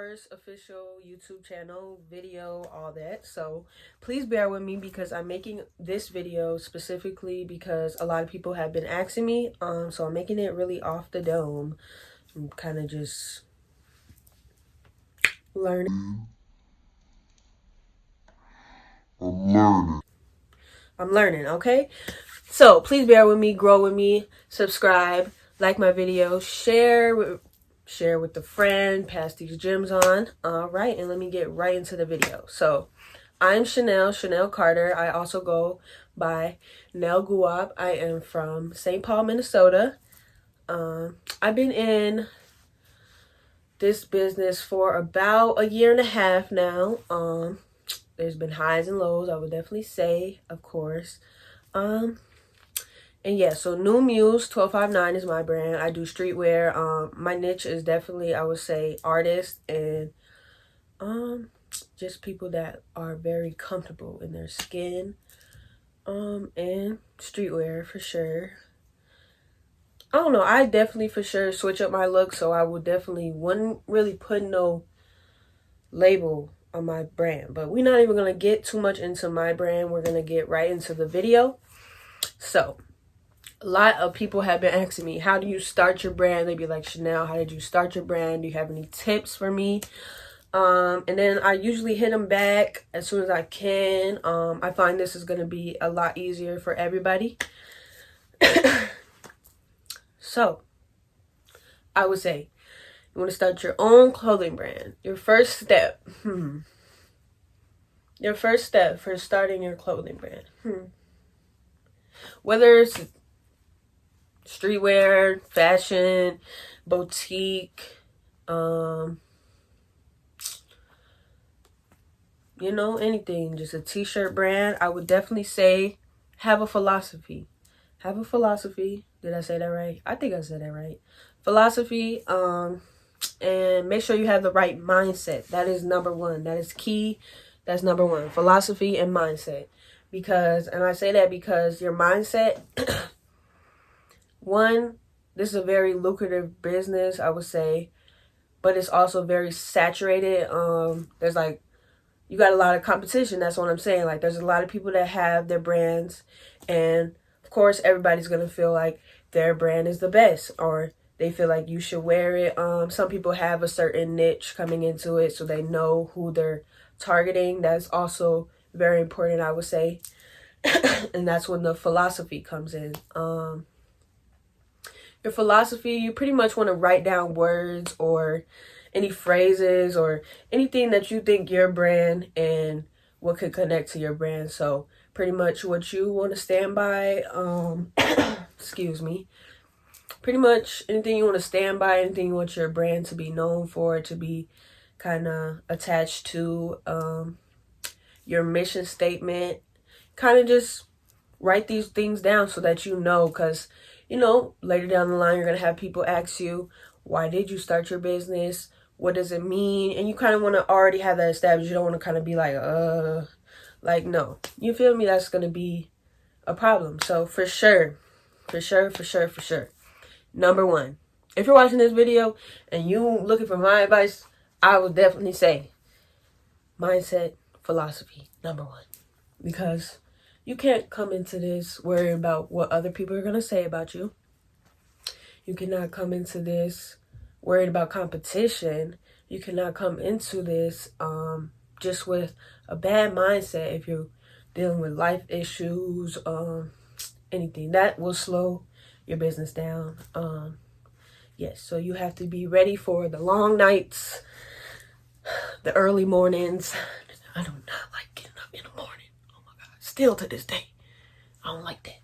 first official YouTube channel, video, all that. So please bear with me because I'm making this video specifically because a lot of people have been asking me. So I'm making it really off the dome. I'm kind of just learning. I'm learning, okay? So please bear with me, grow with me, subscribe, like my video, share with a friend, pass these gems on. All right, and let me get right into the video. So I'm Chanel Carter. I also go by NELLGUWOP. I am from St. Paul, Minnesota. I've been in this business for about a year and a half now. There's been highs and lows, I would definitely say, of course. And yeah, so New Muse 1259 is my brand. I do streetwear. My niche is definitely, I would say, artists and just people that are very comfortable in their skin. And streetwear for sure. I don't know, I definitely for sure switch up my look, so I would definitely wouldn't really put no label on my brand. But we're not even gonna get too much into my brand. We're gonna get right into the video. So a lot of people have been asking me, how do you start your brand? They'd be like, Chanel, how did you start your brand? Do you have any tips for me? And then I usually hit them back as soon as I can. I find this is gonna be a lot easier for everybody. So I would say you want to start your own clothing brand. Your first step. Your first step for starting your clothing brand. Whether it's streetwear, fashion, boutique, you know, anything, just a t-shirt brand, I would definitely say have a philosophy. Have a philosophy. Did I say that right? I think I said that right. Philosophy, and make sure you have the right mindset. That is number one. That is key. That's number one. Philosophy and mindset. Because, and I say that because your mindset, one, this is a very lucrative business, I would say, but it's also very saturated. There's like, you got a lot of competition. That's what I'm saying. Like, there's a lot of people that have their brands, and of course, everybody's going to feel like their brand is the best, or they feel like you should wear it. Some people have a certain niche coming into it, so they know who they're targeting. That's also very important, I would say. And that's when the philosophy comes in. Your philosophy, you pretty much want to write down words or any phrases or anything that you think your brand and what could connect to your brand. So pretty much what you want to stand by, excuse me, pretty much anything you want to stand by, anything you want your brand to be known for, to be kind of attached to, your mission statement. Kind of just write these things down so that you know, because, you know, later down the line, you're going to have people ask you, why did you start your business? What does it mean? And you kind of want to already have that established. You don't want to kind of be like, no. You feel me? That's going to be a problem. So for sure. Number one, if you're watching this video and you looking for my advice, I would definitely say mindset, philosophy, number one. Because you can't come into this worrying about what other people are going to say about you. You cannot come into this worried about competition. You cannot come into this just with a bad mindset if you're dealing with life issues, anything. That will slow your business down. Yes, so you have to be ready for the long nights, the early mornings. I do not like getting up in the morning. Oh my God. Still to this day, I don't like that.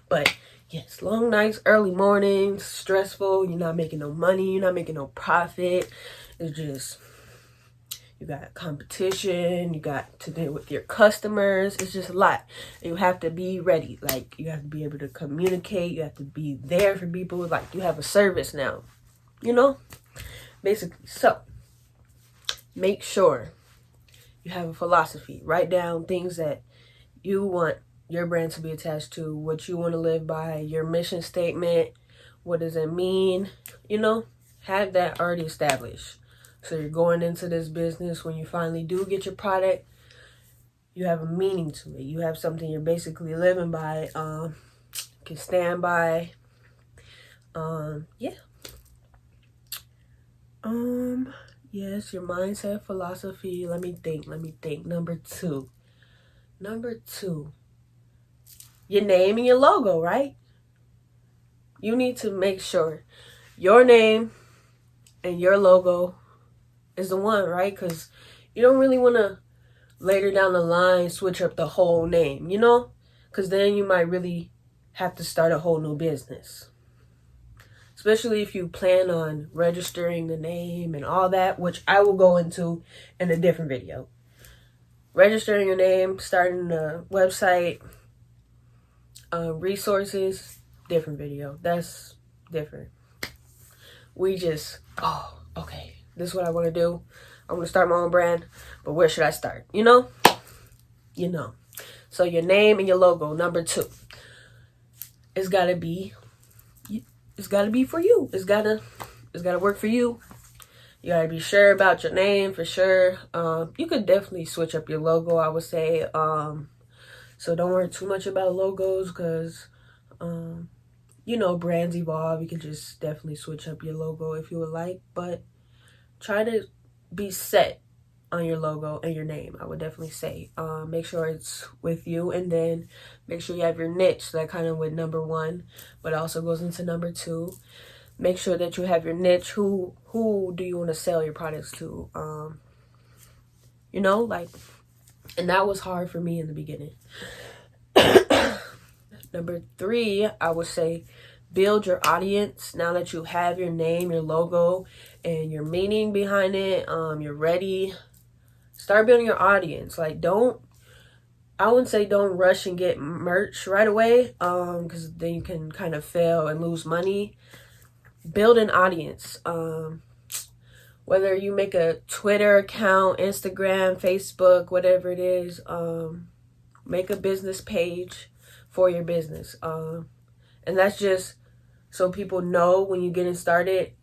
But yes, long nights, early mornings, stressful. You're not making no money. You're not making no profit. It's just, you got competition. You got to deal with your customers. It's just a lot. You have to be ready. Like, you have to be able to communicate. You have to be there for people. Like, you have a service now, you know, basically. So make sure you have a philosophy. Write down things that you want your brand to be attached to, what you want to live by, your mission statement. What does it mean? You know, have that already established. So you're going into this business, when you finally do get your product, you have a meaning to it. You have something you're basically living by, can stand by. Yeah. Yes, your mindset, philosophy. Let me think. Number two, your name and your logo, right? You need to make sure your name and your logo is the one, right? Because you don't really want to later down the line switch up the whole name, you know? Because then you might really have to start a whole new business. Especially if you plan on registering the name and all that, which I will go into in a different video. Registering your name, starting a website, resources, different video. That's different. We just, okay, this is what I want to do. I want to start my own brand, but where should I start? You know? So your name and your logo, number two. It's gotta be for you. It's gotta work for you. You gotta be sure about your name for sure. You could definitely switch up your logo, I would say. So don't worry too much about logos, because brands evolve. You can just definitely switch up your logo if you would like, but try to be set on your logo and your name, I would definitely say. Make sure it's with you, and then make sure you have your niche. That kind of with number one, but also goes into number two. Make sure that you have your niche. Who do you want to sell your products to? And that was hard for me in the beginning. Number three, I would say build your audience. Now that you have your name, your logo, and your meaning behind it, you're ready. Start building your audience. I wouldn't say don't rush and get merch right away, because then you can kind of fail and lose money. Build an audience. Whether you make a Twitter account, Instagram, Facebook, whatever it is, make a business page for your business. And that's just so people know when you're getting started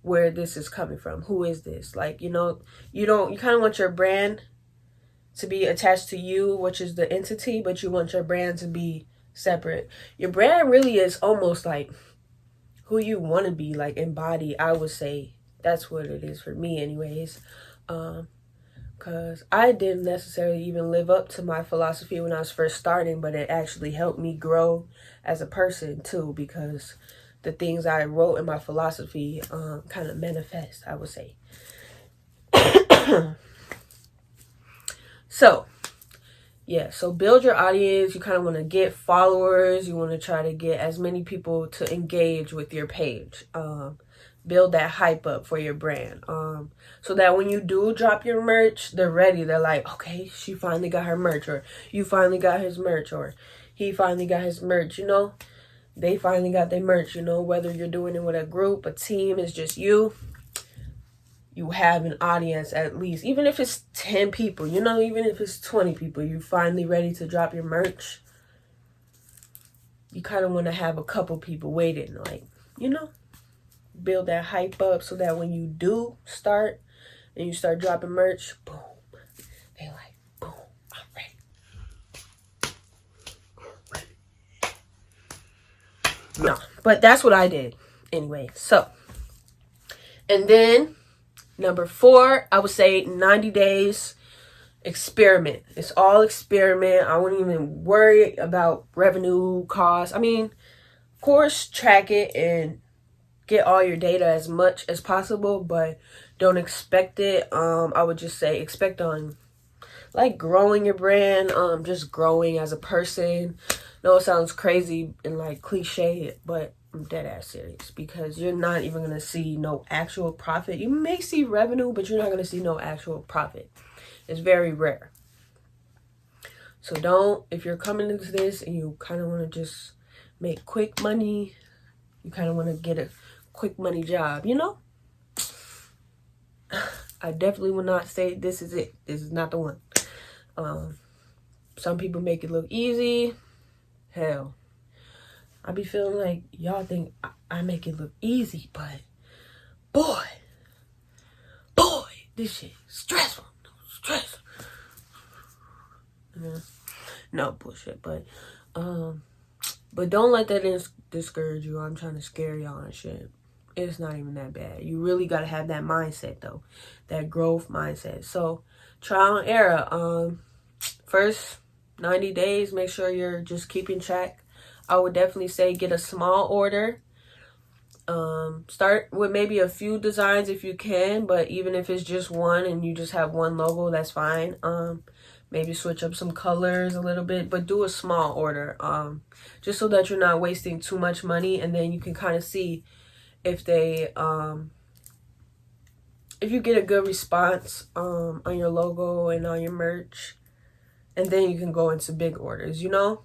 where this is coming from. Who is this? You kind of want your brand to be attached to you, which is the entity, but you want your brand to be separate. Your brand really is almost like who you want to be, embody. I would say that's what it is for me anyways. Because I didn't necessarily even live up to my philosophy when I was first starting, but it actually helped me grow as a person too, because the things I wrote in my philosophy kind of manifest, I would say. So build your audience. You kind of want to get followers. You want to try to get as many people to engage with your page. Build that hype up for your brand. So that when you do drop your merch, they're ready. They're like, okay, she finally got her merch, or you finally got his merch, or he finally got his merch, They finally got their merch, whether you're doing it with a group, a team, it's just you. You have an audience at least, even if it's 10 people, even if it's 20 people, you're finally ready to drop your merch. You kind of want to have a couple people waiting, build that hype up so that when you do start and you start dropping merch, boom, they like, boom, I'm ready. No, but that's what I did anyway. So, and then number four, I would say 90 days experiment. It's all experiment. I wouldn't even worry about revenue, costs. Of course, track it and get all your data as much as possible, but don't expect it. I would just say expect on growing your brand, just growing as a person. No, it sounds crazy and cliche, but I'm dead ass serious, because you're not even gonna see no actual profit. You may see revenue, but you're not gonna see no actual profit. It's very rare. So if you're coming into this and you kind of want to just make quick money, you kind of want to get a quick money job, I definitely would not say this is it. This is not the one. Some people make it look easy. Hell, I be feeling like y'all think I make it look easy, but boy, This shit stressful. Stress. Yeah. No bullshit, but don't let that discourage you. I'm trying to scare y'all and shit. It's not even that bad. You really gotta have that mindset though, that growth mindset. So trial and error. First 90 days, make sure you're just keeping track. I would definitely say get a small order. Start with maybe a few designs if you can, but even if it's just one and you just have one logo, that's fine. Maybe switch up some colors a little bit, but do a small order, just so that you're not wasting too much money, and then you can kind of see if they if you get a good response on your logo and on your merch, and then you can go into big orders, you know.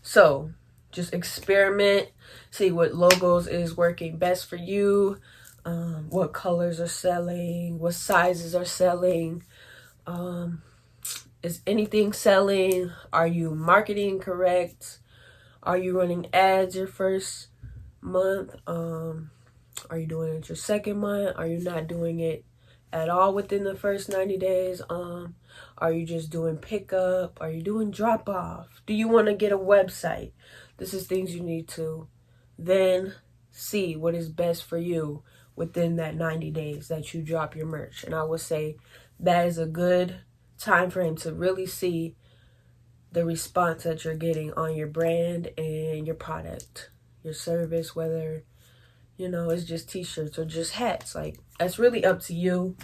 So just experiment, see what logos is working best for you, what colors are selling, what sizes are selling, is anything selling, are you marketing correct, are you running ads your first month, are you doing it your second month, are you not doing it at all within the first 90 days, are you just doing pickup, are you doing drop off, do you want to get a website? This is things you need to then see what is best for you within that 90 days that you drop your merch. And I would say that is a good time frame to really see the response that you're getting on your brand and your product, your service, whether, you know, it's just t-shirts or just hats. Like, that's really up to you.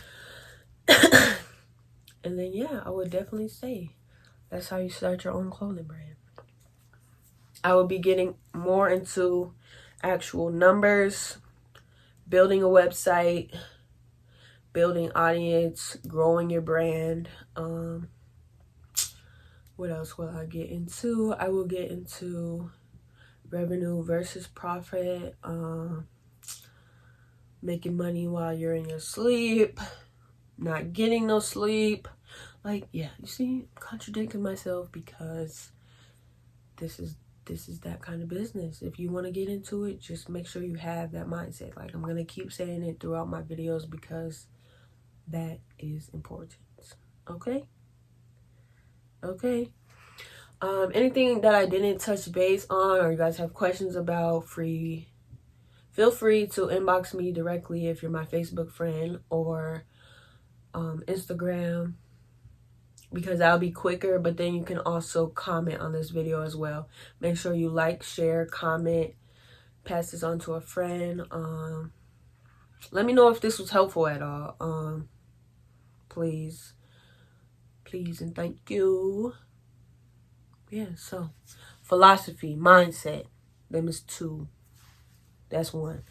And then, yeah, I would definitely say that's how you start your own clothing brand. I will be getting more into actual numbers, building a website, building audience, growing your brand. What else will I get into? I will get into revenue versus profit, making money while you're in your sleep, not getting no sleep. Like, yeah, you see, contradicting myself because this is that kind of business. If you want to get into it, just make sure you have that mindset. Like, I'm going to keep saying it throughout my videos because that is important. Okay? Okay. Anything that I didn't touch base on or you guys have questions about, feel free to inbox me directly if you're my Facebook friend or Instagram, because that'll be quicker. But then you can also comment on this video as well. Make sure you like, share, comment, pass this on to a friend. Let me know if this was helpful at all. Please and thank you. Yeah, so philosophy, mindset, them is 2. That's 1.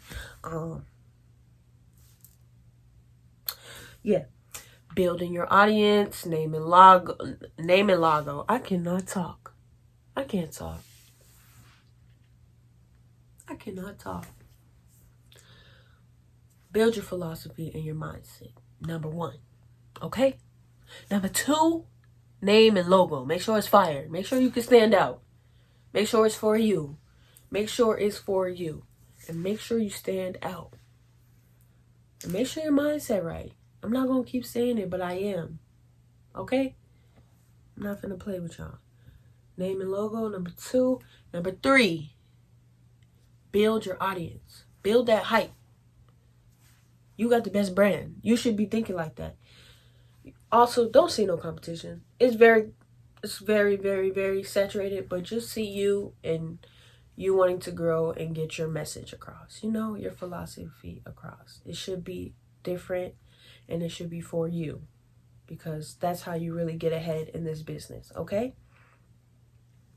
Yeah. Building your audience, name and logo. I cannot talk. I can't talk. I cannot talk. Build your philosophy and your mindset. Number 1. Okay? Number 2, name and logo. Make sure it's fire. Make sure you can stand out. Make sure it's for you. Make sure it's for you. And make sure you stand out. And make sure your mindset right. I'm not going to keep saying it, but I am. Okay? I'm not finna play with y'all. Name and logo, number 2. Number 3, build your audience. Build that hype. You got the best brand. You should be thinking like that. Also, don't see no competition. It's very, very, very saturated, but just see you and you wanting to grow and get your message across. You know, your philosophy across. It should be different and it should be for you, because that's how you really get ahead in this business, okay?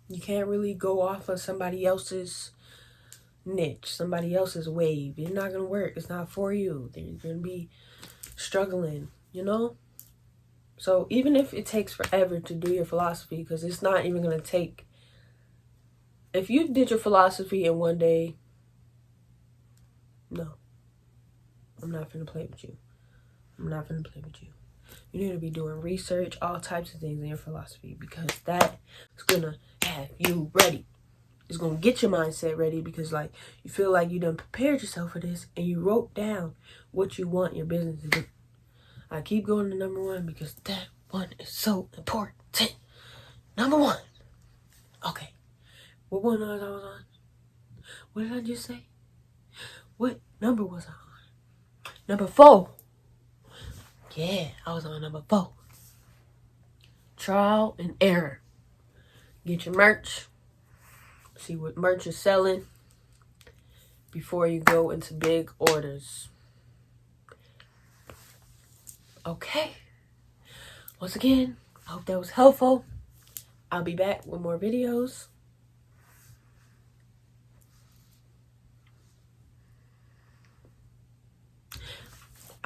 You can't really go off of somebody else's niche, somebody else's wave. It's not going to work. It's not for you. They're going to be struggling, you know? So even if it takes forever to do your philosophy, because it's not even going to take, if you did your philosophy in one day, no, I'm not going to play with you. I'm not going to play with you. You need to be doing research, all types of things in your philosophy, because that is going to have you ready. It's going to get your mindset ready, because you feel like you done prepared yourself for this and you wrote down what you want your business I keep going to number one because that one is so important. Number one. Okay. What one was I on? What did I just say? What number was I on? Number 4. Yeah, I was on number 4. Trial and error. Get your merch. See what merch is selling before you go into big orders. Okay. Once again, I hope that was helpful. I'll be back with more videos.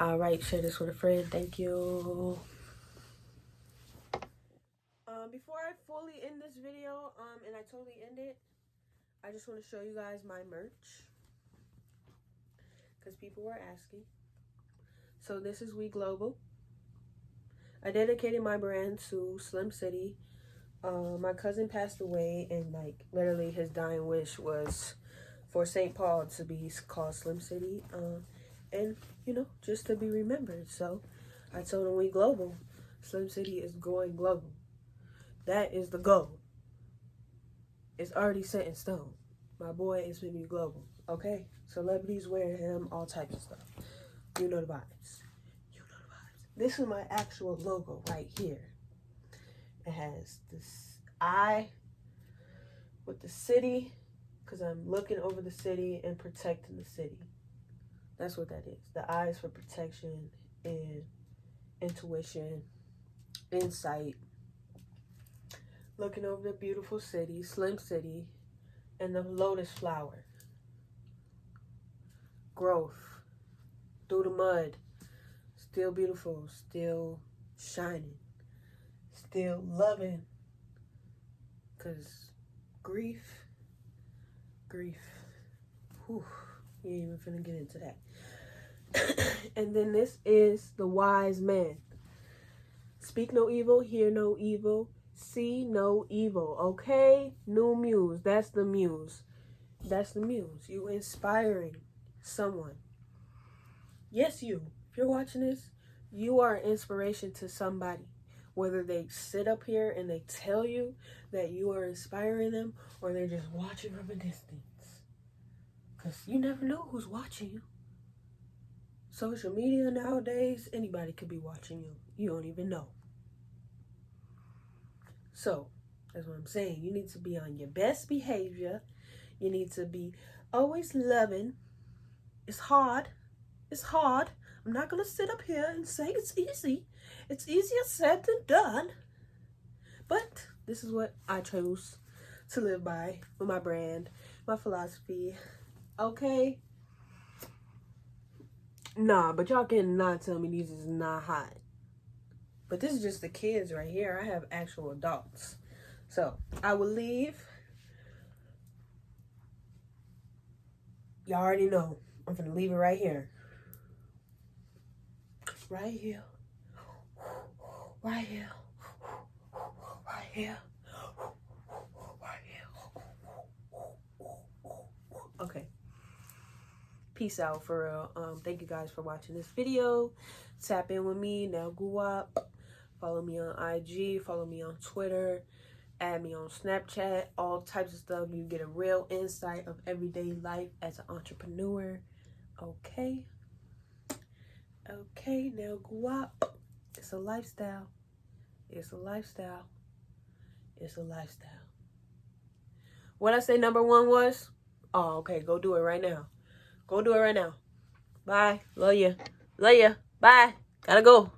Alright, share this with a friend. Thank you. Before I fully end this video, and I totally end it, I just want to show you guys my merch. Because people were asking. So this is We Global. I dedicated my brand to Slim City. My cousin passed away, and like literally his dying wish was for St. Paul to be called Slim City, and you know, just to be remembered. So I told him We Global. Slim City is going global. That is the goal. It's already set in stone. My boy is going to be global. Okay? Celebrities wearing him, all types of stuff. You know the vibes. You know the vibes. This is my actual logo right here. It has this eye with the city, because I'm looking over the city and protecting the city. That's what that is. The eye is for protection and intuition, insight. Looking over the beautiful city, Slim City, and the lotus flower. Growth. Through the mud. Still beautiful. Still shining. Still loving. Because grief. Whew, you ain't even finna get into that. And then this is the wise man. Speak no evil, hear no evil, see no evil. Okay? New Muse. That's the Muse. That's the Muse. You inspiring someone. Yes, you. If you're watching this, you are an inspiration to somebody. Whether they sit up here and they tell you that you are inspiring them, or they're just watching from a distance. Because you never know who's watching you. Social media nowadays, anybody could be watching you. You don't even know. So, that's what I'm saying. You need to be on your best behavior. You need to be always loving. It's hard. It's hard. I'm not going to sit up here and say it's easy. It's easier said than done. But this is what I chose to live by with my brand, my philosophy. Okay? Nah, but y'all cannot tell me these is not hot. But this is just the kids right here. I have actual adults. So, I will leave. Y'all already know. I'm going to leave it right here. Right here. Right here. Right here. Right here. Okay. Peace out for real. Thank you guys for watching this video. Tap in with me, NELLGUWOP. Follow me on IG. Follow me on Twitter. Add me on Snapchat. All types of stuff. You get a real insight of everyday life as an entrepreneur. Okay. Okay, NELLGUWOP. It's a lifestyle. It's a lifestyle. It's a lifestyle. What I say number 1 was? Oh, okay. Go do it right now. Go do it right now. Bye. Love ya. Love ya. Bye. Gotta go.